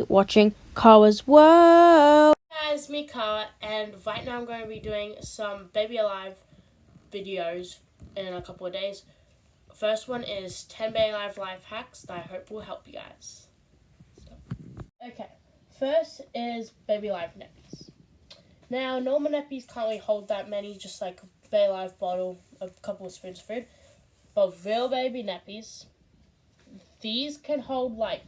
watching Kawa's World. Hi guys, me Kawa, and right now I'm going to be doing some Baby Alive videos in a couple of days. First one is 10 Baby Alive life hacks that I hope will help you guys. Okay, first is Baby Alive nappies. Now, normal nappies can't really hold that many, just like a Baby Alive bottle, a couple of spoons of food. But real baby nappies, these can hold like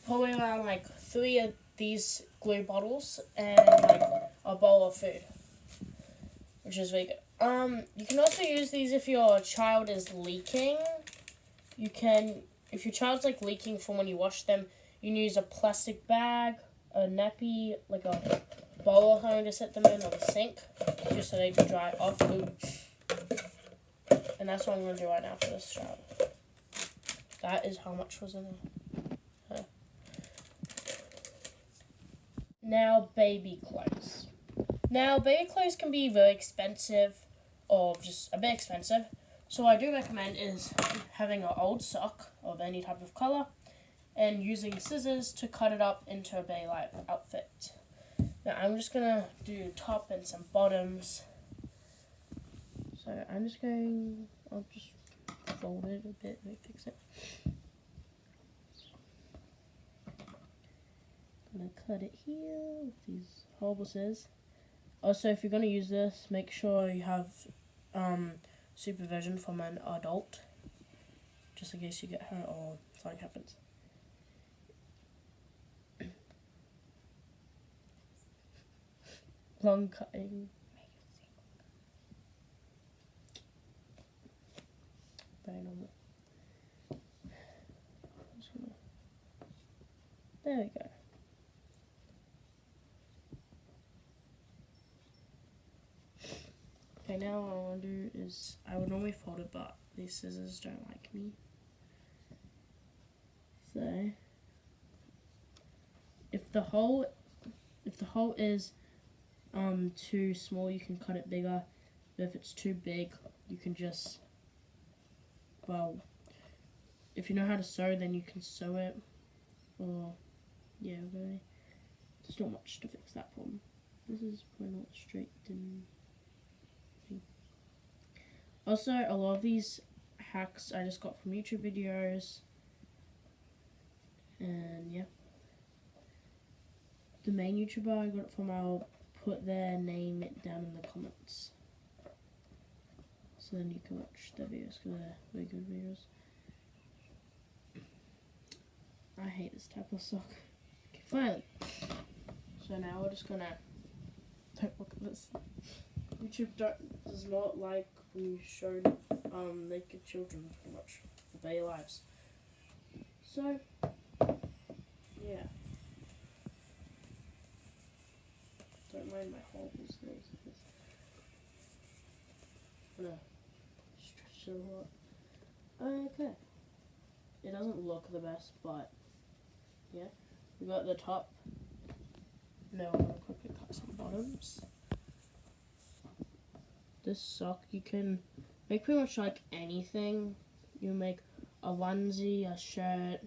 probably around like 3 of these glue bottles and like a bowl of food, which is really good. You can also use these if your child is leaking. If your child's like leaking from when you wash them, you can use a plastic bag, a nappy, like a bowl or something to set them in, or the sink, just so they can dry off. And that's what I'm going to do right now for this child. That is how much was in there. Now, baby clothes. Now, baby clothes can be very expensive, or just a bit expensive. So what I do recommend is having an old sock of any type of color and using scissors to cut it up into a Baby Alive outfit. Now, I'm just going to do top and some bottoms. So I'll just fold it a bit and fix it. I'm going to cut it here with these horrible scissors. Also, if you're going to use this, make sure you have supervision from an adult, just in case you get hurt or something happens. Long cutting. Very normal. There we go. Okay, now what I want to do is, I would normally fold it, but these scissors don't like me. So, if the hole is too small, you can cut it bigger. But if it's too big, you can just, well, if you know how to sew, then you can sew it. Or, yeah, really. There's not much to fix that problem. This is probably not straight in. Also, a lot of these hacks I just got from YouTube videos. And yeah. The main YouTuber I got it from, I'll put their name down in the comments. So then you can watch their videos, because they're really good videos. I hate this type of sock. Okay, finally. So now we're just gonna, don't look at this. YouTube does not like when you show naked children pretty much for their lives. So yeah. Don't mind my horrible skills with this. I'm gonna stretch it a lot. Okay. It doesn't look the best, but yeah. We got the top. Now I'm gonna quickly cut some bottoms. This sock, you can make pretty much like anything. You make a onesie, a shirt,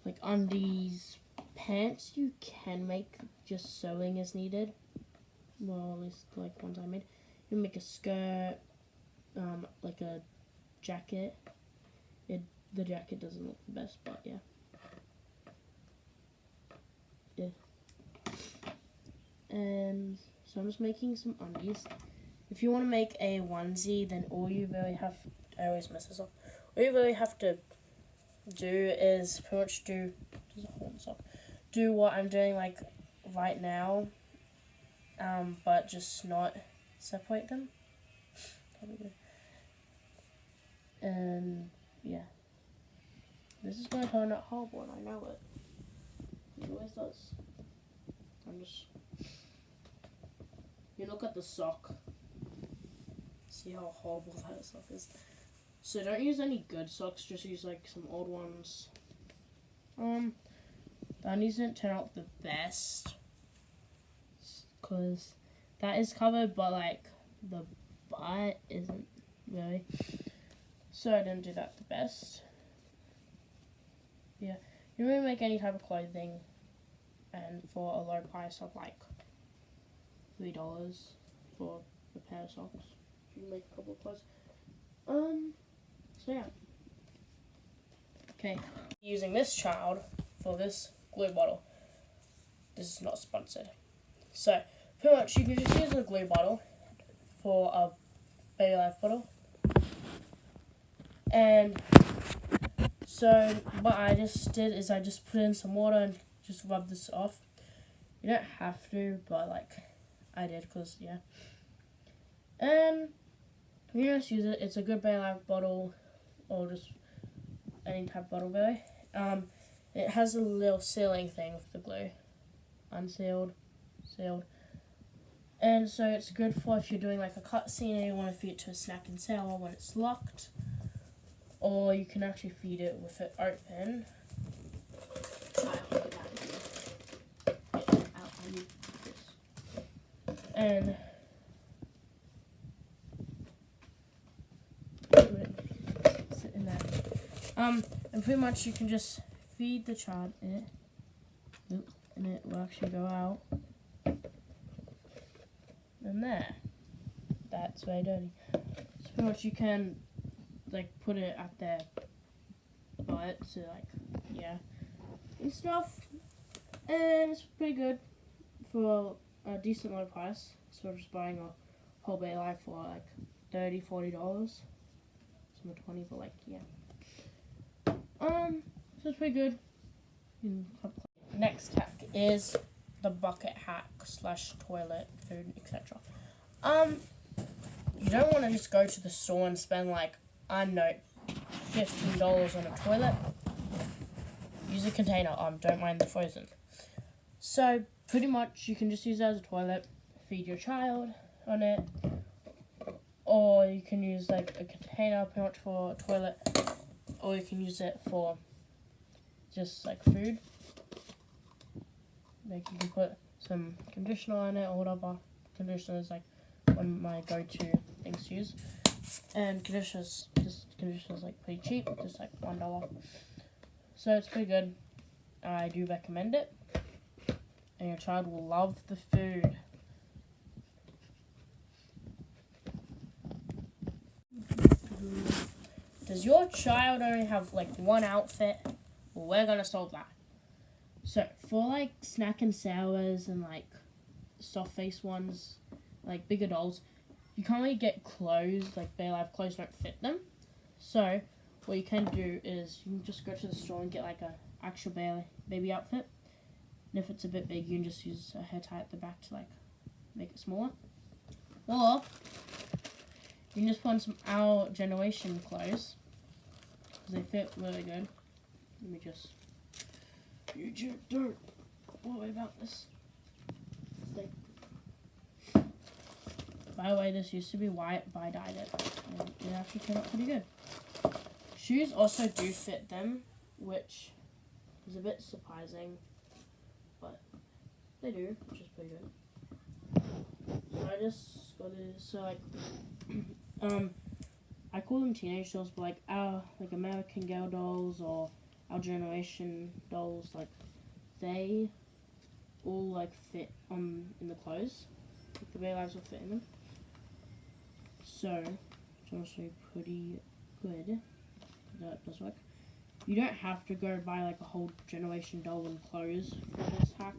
like undies, pants you can make, just sewing is needed. Well, at least like ones I made. You can make a skirt, like a jacket. The jacket doesn't look the best, but yeah. And so I'm just making some undies. If you want to make a onesie, then all you really have, I always mess this up. All you really have to do is pretty much do what I'm doing like right now, but just not separate them. And yeah, this is gonna turn out horrible, and I know it. It always does. You look at the sock. See how horrible that sock is. So don't use any good socks, just use like some old ones. The undies didn't turn out the best, because that is covered, but like the butt isn't really. So I didn't do that the best. Yeah, you really make any type of clothing, and for a low price of like $3 for a pair of socks, you can make a couple of clothes. So yeah. Okay, using this child for this glue bottle. This is not sponsored. So pretty much you can just use a glue bottle for a Baby Life bottle. And so what I just did is I just put in some water and just rub this off. You don't have to, but like I did because yeah. And you just use it. It's a good Baby Life bottle or just any type of bottle really. It has a little sealing thing with the glue. Unsealed, sealed. And so it's good for if you're doing like a cut scene and you want to feed it to a snack and sour when it's locked. Or you can actually feed it with it open. And sit in there. And pretty much you can just feed the child it. And it will actually go out. And there. That's very dirty. So pretty much you can like put it at their butt, so like yeah. And stuff. And it's pretty good for a decent low price. So just buying a whole Baby Life for like $30-$40. Some 20 but like yeah. So it's pretty good. Next hack is the bucket hack / toilet, food, etc. You don't want to just go to the store and spend like, I don't know, $15 on a toilet. Use a container. Don't mind the frozen. So pretty much you can just use it as a toilet, feed your child on it, or you can use like a container pretty much for a toilet, or you can use it for just like food. Like you can put some conditioner on it or whatever. Conditioner is like one of my go-to things to use. And conditioner's like pretty cheap, just like $1. So it's pretty good. I do recommend it. And your child will love the food. Does your child only have like one outfit? Well, we're gonna solve that. So for like snack and sours and like soft face ones, like bigger dolls, you can't really get clothes, like Baby Life clothes don't fit them. So what you can do is you can just go to the store and get like a actual baby outfit. And if it's a bit big, you can just use a hair tie at the back to like make it smaller. Or you can just put on some Our Generation clothes because they fit really good. Let me just. YouTube, don't worry about this. By the way, this used to be white, but I dyed it. And it actually turned out pretty good. Shoes also do fit them, which is a bit surprising, but they do, which is pretty good. So I just got this, so like, I call them teenage dolls, but like like American Girl dolls or Our Generation dolls, like they all like fit in the clothes. Like the Baby Lives will fit in them. So it's honestly pretty good. That does work. You don't have to go buy like a whole generation doll and clothes for this hack.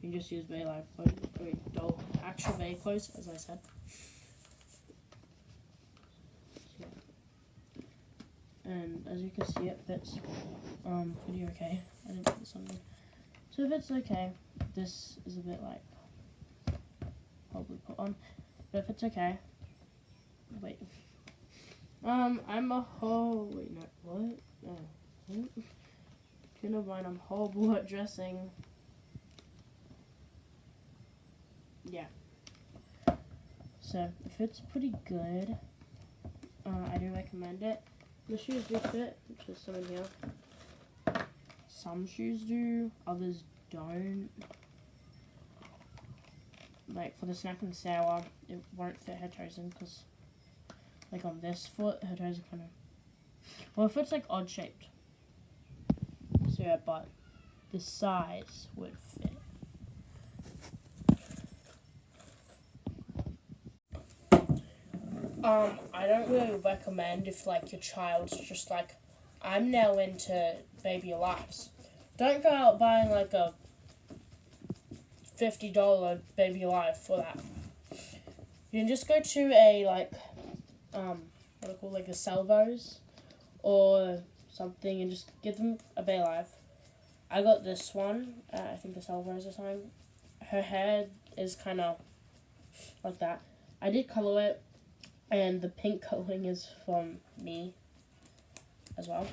You can just use Baby Life clothes, doll, actual baby clothes, as I said. And as you can see, it fits pretty okay. I didn't put this on good. So if it's okay, this is a bit like probably put on, but if it's okay, wait. I'm a whole wait no what? Oh, what? You know mine. I'm horrible at dressing. Yeah. So if it's pretty good, I do recommend it. The shoes do fit, which is some in here. Some shoes do, others don't. Like for the snack and sour, it won't fit her toes in because, like on this foot, her toes are kind of. Well, if it's like odd shaped. to it, but the size would fit. I don't really recommend if like your child's just like, I'm now into Baby Alives. Don't go out buying like a $50 Baby Alive for that. You can just go to a like, what do I call like a Salvos or something and just give them a Baby Alive. I got this one, I think the Salvos or something. Her hair is kind of like that. I did color it, and the pink coloring is from me as well.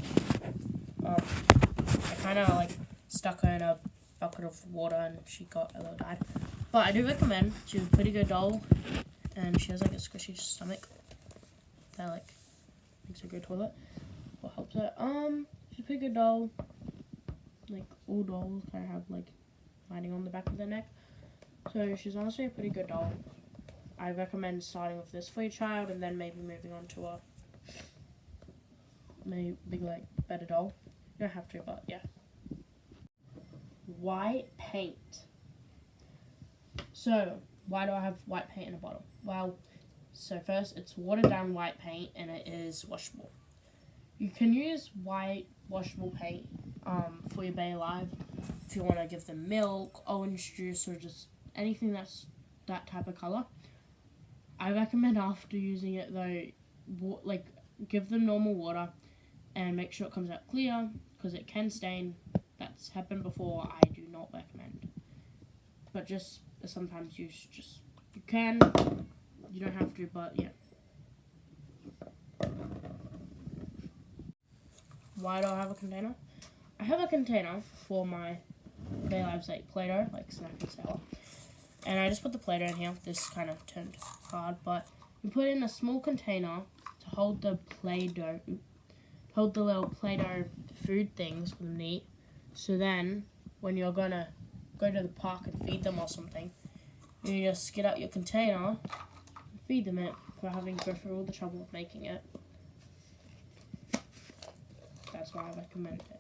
I kind of like stuck her in a bucket of water and she got a little died. But I do recommend. She's a pretty good doll, and she has like a squishy stomach that like makes her go toilet or helps her. She's a pretty good doll. Like all dolls kind of have like lining on the back of their neck, so she's honestly a pretty good doll. I recommend starting with this for your child and then maybe moving on to a maybe like better doll. You don't have to, but yeah. White paint. So why do I have white paint in a bottle? Well, so first it's watered down white paint and it is washable. You can use white washable paint for your Baby Alive if you want to give them milk, orange juice, or just anything that's that type of color. I recommend after using it though, like give them normal water and make sure it comes out clear because it can stain. That's happened before. I do not recommend, but just sometimes you can. You don't have to, but yeah. Why do I have a container? I have a container for my Baby Alives like Play-Doh, like Snack and Sour. And I just put the Play-Doh in here. This kind of turned hard, but you put it in a small container to hold the Play-Doh, hold the little Play-Doh food things for them to eat. So then, when you're gonna go to the park and feed them or something, you just get out your container and feed them it without having to go through all the trouble of making it. That's why I recommend it.